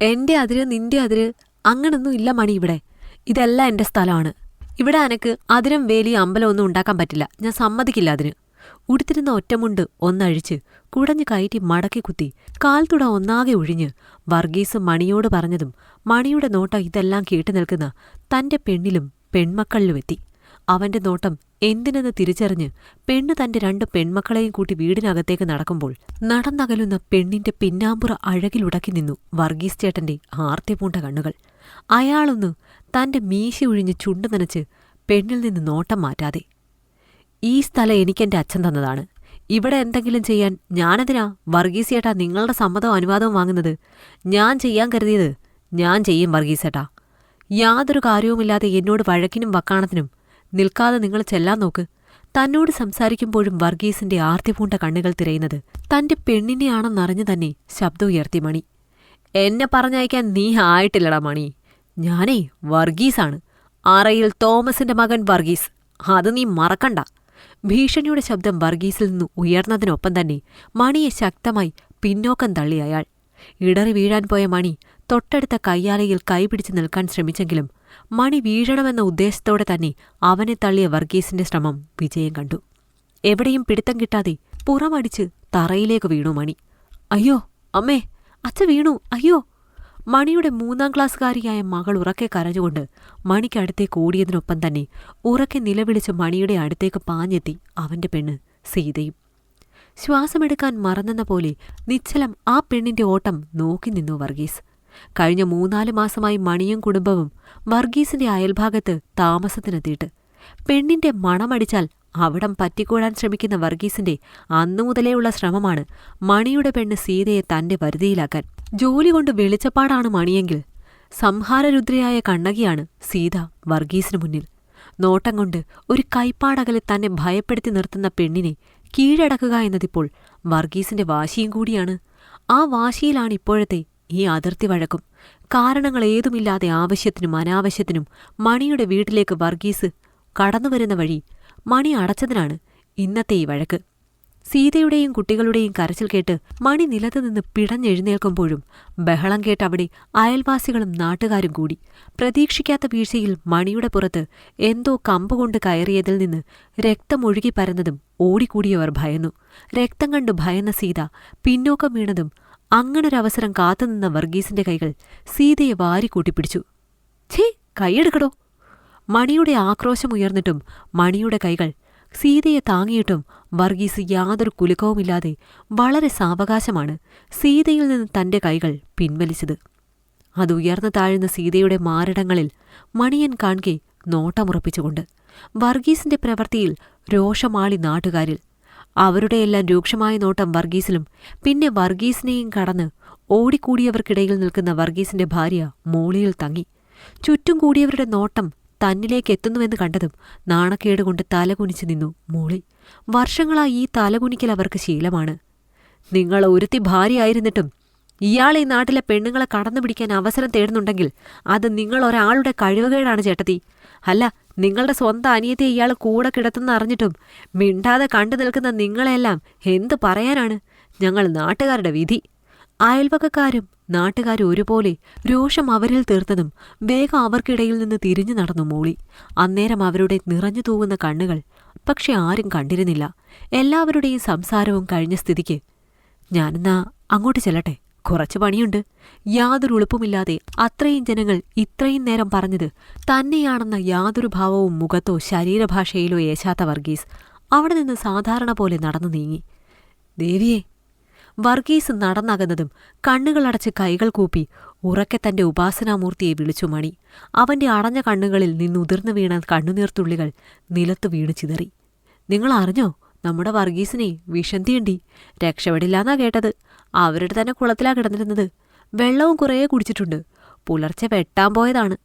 എന്റെ അതിര് നിന്റെ അതിര് അങ്ങനൊന്നും ഇല്ല മണി ഇവിടെ. ഇതെല്ലാം എന്റെ സ്ഥലമാണ്. ഇവിടെ അനക്ക് അതിരും വേലിയും അമ്പലമൊന്നും ഉണ്ടാക്കാൻ പറ്റില്ല. ഞാൻ സമ്മതിക്കില്ല അതിന്. ഉടുത്തിരുന്ന ഒറ്റമുണ്ട് ഒന്നഴിച്ച് കുടഞ്ഞു കയറ്റി മടക്കി കുത്തി കാൽത്തുട ഒന്നാകെ ഒഴിഞ്ഞ് വർഗീസ് മണിയോട് പറഞ്ഞതും മണിയുടെ നോട്ടം ഇതെല്ലാം കേട്ടു നിൽക്കുന്ന തന്റെ പെണ്ണിലും പെൺമക്കളിലുമെത്തി. അവന്റെ നോട്ടം എന്തിനെന്ന് തിരിച്ചറിഞ്ഞ് പെണ്ണ് തന്റെ 2 പെൺമക്കളെയും കൂട്ടി വീടിനകത്തേക്ക് നടക്കുമ്പോൾ നടന്നകലുന്ന പെണ്ണിന്റെ പിന്നാമ്പുറ അഴകിലുടക്കി നിന്നു വർഗീസ് ചേട്ടന്റെ ആർത്തിപൂണ്ട കണ്ണുകൾ. അയാളൊന്ന് തന്റെ മീശി ഒഴിഞ്ഞ് ചുണ്ടു നനച്ച് പെണ്ണിൽ നിന്ന് നോട്ടം മാറ്റാതെ, ഈ സ്ഥലം എനിക്കെന്റെ അച്ഛൻ തന്നതാണ്. ഇവിടെ എന്തെങ്കിലും ചെയ്യാൻ ഞാനെതിനാ വർഗീസ് ചേട്ടാ നിങ്ങളുടെ സമ്മതവും അനുവാദവും വാങ്ങുന്നത്? ഞാൻ ചെയ്യാൻ കരുതിയത് ഞാൻ ചെയ്യും വർഗീസ് ചേട്ടാ. യാതൊരു കാര്യവുമില്ലാതെ എന്നോട് വഴക്കിനും വക്കാണത്തിനും നിൽക്കാതെ നിങ്ങൾ ചെല്ലാൻ നോക്ക്. തന്നോട് സംസാരിക്കുമ്പോഴും വർഗീസിന്റെ ആർത്തിപൂണ്ട കണ്ണുകൾ തിരയുന്നത് തന്റെ പെണ്ണിനെയാണെന്നറിഞ്ഞു തന്നെ ശബ്ദം ഉയർത്തി മണി. എന്നെ പറഞ്ഞയക്കാൻ നീ ആയിട്ടില്ലടാ മണി. ഞാനേ വർഗീസാണ്, അറയിൽ തോമസിന്റെ മകൻ വർഗീസ്. അത് നീ മറക്കണ്ട. ഭീഷണിയുടെ ശബ്ദം വർഗീസിൽ നിന്ന് ഉയർന്നതിനൊപ്പം തന്നെ മണിയെ ശക്തമായി പിന്നോക്കം തള്ളി അയാൾ. ഇടറി വീഴാൻ പോയ മണി തൊട്ടടുത്ത കയ്യാലയിൽ കൈപിടിച്ച് നിൽക്കാൻ ശ്രമിച്ചെങ്കിലും മണി വീഴണമെന്ന ഉദ്ദേശത്തോടെ തന്നെ അവനെ തള്ളിയ വർഗീസിന്റെ ശ്രമം വിജയം കണ്ടു. എവിടെയും പിടുത്തം കിട്ടാതെ പുറമടിച്ച് തറയിലേക്ക് വീണു മണി. അയ്യോ അമ്മേ, അച്ഛ വീണു, അയ്യോ! മണിയുടെ 3ാം ക്ലാസ്സുകാരിയായ മകൾ ഉറക്കെ കരഞ്ഞുകൊണ്ട് മണിക്കടുത്തേക്ക് ഓടിയതിനൊപ്പം തന്നെ ഉറക്കെ നിലവിളിച്ച് മണിയുടെ അടുത്തേക്ക് പാഞ്ഞെത്തി അവന്റെ പെണ്ണ് സീതയും. ശ്വാസമെടുക്കാൻ മറന്നെന്ന പോലെ നിശ്ചലം ആ പെണ്ണിന്റെ ഓട്ടം നോക്കി നിന്നു വർഗീസ്. കഴിഞ്ഞ 3-4 മാസമായി മണിയും കുടുംബവും വർഗീസിന്റെ അയൽഭാഗത്ത് താമസത്തിനെത്തിയിട്ട് പെണ്ണിന്റെ മണമടിച്ചാൽ അവിടം പറ്റിക്കൂടാൻ ശ്രമിക്കുന്ന വർഗീസിന്റെ അന്നുമുതലേയുള്ള ശ്രമമാണ് മണിയുടെ പെണ്ണ് സീതയെ തന്റെ വരുതിയിലാക്കാൻ. ജോലി കൊണ്ട് വെളിച്ചപ്പാടാണ് മണിയെങ്കിൽ സംഹാരരുദ്രയായ കണ്ണകിയാണ് സീത വർഗീസിനു മുന്നിൽ. നോട്ടം കൊണ്ട് ഒരു കൈപ്പാടകലെ തന്നെ ഭയപ്പെടുത്തി നിർത്തുന്ന പെണ്ണിനെ കീഴടക്കുക എന്നതിപ്പോൾ വർഗീസിന്റെ വാശിയും കൂടിയാണ്. ആ വാശിയിലാണ് ഇപ്പോഴത്തെ ഈ അതിർത്തി വഴക്കും. കാരണങ്ങളേതുമില്ലാതെ ആവശ്യത്തിനും അനാവശ്യത്തിനും മണിയുടെ വീട്ടിലേക്ക് വർഗീസ് കടന്നുവരുന്ന വഴി മണി അടച്ചതിനാണ് ഇന്നത്തെ ഈ വഴക്ക്. സീതയുടെയും കുട്ടികളുടെയും കരച്ചിൽ കേട്ട് മണി നിലത്തുനിന്ന് പിടഞ്ഞെഴുന്നേൽക്കുമ്പോഴും ബഹളം കേട്ട് അവിടെ അയൽവാസികളും നാട്ടുകാരും കൂടി. പ്രതീക്ഷിക്കാത്ത വീഴ്ചയിൽ മണിയുടെ പുറത്ത് എന്തോ കമ്പുകൊണ്ട് കയറിയതിൽ നിന്ന് രക്തമൊഴുകി പരന്നതും ഓടിക്കൂടിയവർ ഭയന്നു. രക്തം കണ്ടു ഭയന്ന സീത പിന്നോക്കം വീണതും അങ്ങനൊരവസരം കാത്തുനിന്ന വർഗീസിന്റെ കൈകൾ സീതയെ വാരിക്കൂട്ടിപ്പിടിച്ചു. ഛേ, കൈയെടുക്കടോ! മണിയുടെ ആക്രോശമുയർന്നിട്ടും മണിയുടെ കൈകൾ സീതയെ താങ്ങിയിട്ടും വർഗീസ് യാതൊരു കുലുക്കവുമില്ലാതെ വളരെ സാവകാശമാണ് സീതയിൽ നിന്ന് തന്റെ കൈകൾ പിൻവലിച്ചത്. അതുയർന്നു താഴുന്ന സീതയുടെ മാറിടങ്ങളിൽ മണിയൻ കാൺകെ നോട്ടമുറപ്പിച്ചുകൊണ്ട് വർഗീസിന്റെ പ്രവൃത്തിയിൽ രോഷമാളി നാട്ടുകാരിൽ. അവരുടെയെല്ലാം രൂക്ഷമായ നോട്ടം വർഗീസിലും പിന്നെ വർഗീസിനെയും കടന്ന് ഓടിക്കൂടിയവർക്കിടയിൽ നിൽക്കുന്ന വർഗീസിന്റെ ഭാര്യ മോളിയിൽ തങ്ങി. ചുറ്റും കൂടിയവരുടെ നോട്ടം തന്നിലേക്കെത്തുന്നുവെന്ന് കണ്ടതും നാണക്കേടുകൊണ്ട് തലകുനിച്ചു നിന്നു മോളി. വർഷങ്ങളായി ഈ തലകുനിക്കൽ അവർക്ക് ശീലമാണ്. നിങ്ങൾ ഒരുത്തി ഭാര്യയായിരുന്നിട്ടും ഇയാൾ ഈ നാട്ടിലെ പെണ്ണുങ്ങളെ കടന്നുപിടിക്കാൻ അവസരം തേടുന്നുണ്ടെങ്കിൽ അത് നിങ്ങൾ ഒരാളുടെ കഴിവുകേടാണ് ചേട്ടത്തി. അല്ല, നിങ്ങളുടെ സ്വന്തം അനിയത്തെ ഇയാൾ കൂടെ കിടത്തുന്ന അറിഞ്ഞിട്ടും മിണ്ടാതെ കണ്ടു നിൽക്കുന്ന നിങ്ങളെല്ലാം എന്തു പറയാനാണ്? ഞങ്ങൾ നാട്ടുകാരുടെ വിധി. അയൽവകക്കാരും നാട്ടുകാരും ഒരുപോലെ രോഷം അവരിൽ തീർത്തതും വേഗം അവർക്കിടയിൽ നിന്ന് തിരിഞ്ഞു നടന്നു മോളി. അന്നേരം അവരുടെ നിറഞ്ഞു തൂവുന്ന കണ്ണുകൾ പക്ഷെ ആരും കണ്ടിരുന്നില്ല. എല്ലാവരുടെയും സംസാരവും കഴിഞ്ഞ സ്ഥിതിക്ക് ഞാനെന്നാ അങ്ങോട്ട് ചെല്ലട്ടെ, കുറച്ചു പണിയുണ്ട്. യാതൊരു ഉളുപ്പുമില്ലാതെ അത്രയും ജനങ്ങൾ ഇത്രയും നേരം പറഞ്ഞത് തന്നെയാണെന്ന യാതൊരു ഭാവവും മുഖത്തോ ശരീരഭാഷയിലോ ഏശാത്ത വർഗീസ് അവിടെ നിന്ന് സാധാരണ പോലെ നടന്നു നീങ്ങി. ദേവിയെ! വർഗീസ് നടന്നകന്നതും കണ്ണുകളടച്ച് കൈകൾ കൂപ്പി ഉറക്കെ തന്റെ ഉപാസനാമൂർത്തിയെ വിളിച്ചു മണി. അവന്റെ അടഞ്ഞ കണ്ണുകളിൽ നിന്നുതിർന്നു വീണ കണ്ണുനീർത്തുള്ളികൾ നിലത്തു വീണു ചിതറി. നിങ്ങൾ അറിഞ്ഞോ, നമ്മുടെ വർഗീസിനെ വിഷന്തിയുണ്ടി. രക്ഷപ്പെടില്ലാന്നാ കേട്ടത്. അവരുടെ തന്നെ കുളത്തിലാ കിടന്നിരുന്നത്. വെള്ളവും കുറേ കുടിച്ചിട്ടുണ്ട്. പുലർച്ചെ വെട്ടാൻ പോയതാണ്.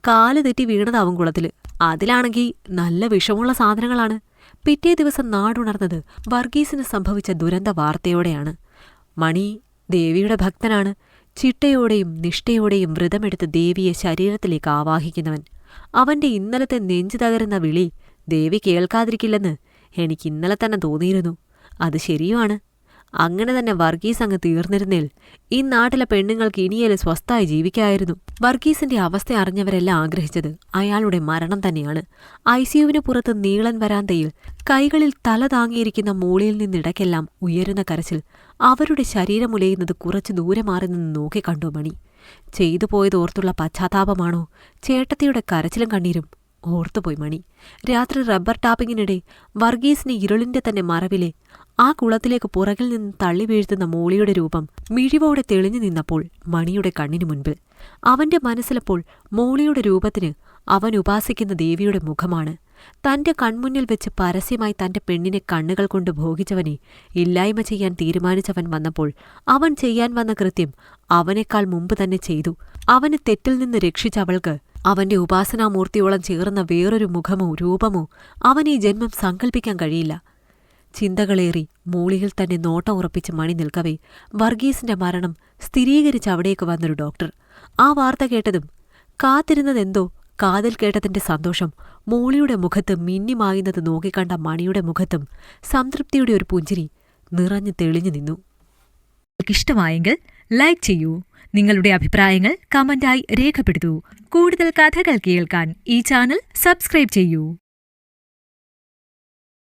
കാല് തെറ്റി വീണതാവും കുളത്തില്. അതിലാണെങ്കിൽ നല്ല വിഷമുള്ള സാധനങ്ങളാണ്. പിറ്റേ ദിവസം നാടുണർന്നത് വർഗീസിന് സംഭവിച്ച ദുരന്ത വാർത്തയോടെയാണ്. മണി ദേവിയുടെ ഭക്തനാണ്. ചിട്ടയോടെയും നിഷ്ഠയോടെയും വ്രതമെടുത്ത് ദേവിയെ ശരീരത്തിലേക്ക് ആവാഹിക്കുന്നവൻ. അവന്റെ ഇന്നലത്തെ നെഞ്ചു തകരുന്ന വിളി ദേവി കേൾക്കാതിരിക്കില്ലെന്ന് എനിക്ക് ഇന്നലെ തന്നെ തോന്നിയിരുന്നു. അത് ശരിയുമാണ്. അങ്ങനെ തന്നെ വർഗീസ് അങ്ങ് തീർന്നിരുന്നേൽ ഈ നാട്ടിലെ പെണ്ണുങ്ങൾക്ക് ഇനിയേലും സ്വസ്ഥായി ജീവിക്കായിരുന്നു. വർഗീസിന്റെ അവസ്ഥ അറിഞ്ഞവരെല്ലാം ആഗ്രഹിച്ചത് അയാളുടെ മരണം തന്നെയാണ്. ICUവിന് പുറത്ത് നീളൻ വരാന്തയിൽ കൈകളിൽ തല താങ്ങിയിരിക്കുന്ന മൂളിയിൽ നിന്നിടയ്ക്കെല്ലാം ഉയരുന്ന കരച്ചിൽ അവരുടെ ശരീരമുലയുന്നത് കുറച്ചു ദൂരെ മാറി നിന്ന് നോക്കിക്കണ്ടു മണി. ചെയ്തു പോയതോർത്തുള്ള പശ്ചാത്താപമാണോ ചേട്ടത്തിയുടെ കരച്ചിലും കണ്ണീരും ഓർത്തുപോയി മണി. രാത്രി റബ്ബർ ടാപ്പിങ്ങിനിടെ വർഗീസിന് ഇരുളിന്റെ തന്നെ മറവിലെ ആ കുളത്തിലേക്ക് പുറകിൽ നിന്ന് തള്ളി വീഴ്ത്തുന്ന മോളിയുടെ രൂപം മിഴിവോടെ തെളിഞ്ഞു നിന്നപ്പോൾ മണിയുടെ കണ്ണിനു മുൻപിൽ അവന്റെ മനസ്സിലപ്പോൾ മോളിയുടെ രൂപത്തിന് അവൻ ഉപാസിക്കുന്ന ദേവിയുടെ മുഖമാണ്. തന്റെ കൺമുന്നിൽ വെച്ച് പരസ്യമായി തന്റെ പെണ്ണിനെ കണ്ണുകൾ കൊണ്ട് ഭോഗിച്ചവനെ ഇല്ലായ്മ ചെയ്യാൻ തീരുമാനിച്ചവൻ വന്നപ്പോൾ അവൻ ചെയ്യാൻ വന്ന കൃത്യം അവനേക്കാൾ മുമ്പ് തന്നെ ചെയ്തു. അവനെ തെറ്റിൽ നിന്ന് രക്ഷിച്ചവൾക്ക് അവന്റെ ഉപാസനാമൂർത്തിയോളം ചേർന്ന വേറൊരു മുഖമോ രൂപമോ അവൻ ഈ ജന്മം സങ്കല്പിക്കാൻ കഴിയില്ല. ചിന്തകളേറി മൂളിയിൽ തന്നെ നോട്ടം ഉറപ്പിച്ച് മണി നിൽക്കവേ വർഗീസിന്റെ മരണം സ്ഥിരീകരിച്ച് അവിടേക്ക് വന്നൊരു ഡോക്ടർ. ആ വാർത്ത കേട്ടതും കാത്തിരുന്നതെന്തോ കാതിൽ കേട്ടതിന്റെ സന്തോഷം മൂളിയുടെ മുഖത്ത് മിന്നിമായുന്നത് നോക്കിക്കണ്ട മണിയുടെ മുഖത്തും സംതൃപ്തിയുടെ ഒരു പുഞ്ചിരി നിറഞ്ഞു തെളിഞ്ഞു നിന്നു. ഇഷ്ടമായെങ്കിൽ ലൈക്ക് ചെയ്യൂ. നിങ്ങളുടെ അഭിപ്രായങ്ങൾ കമന്റായി രേഖപ്പെടുത്തൂ. കൂടുതൽ കഥകൾ കേൾക്കാൻ ഈ ചാനൽ സബ്സ്ക്രൈബ് ചെയ്യൂ.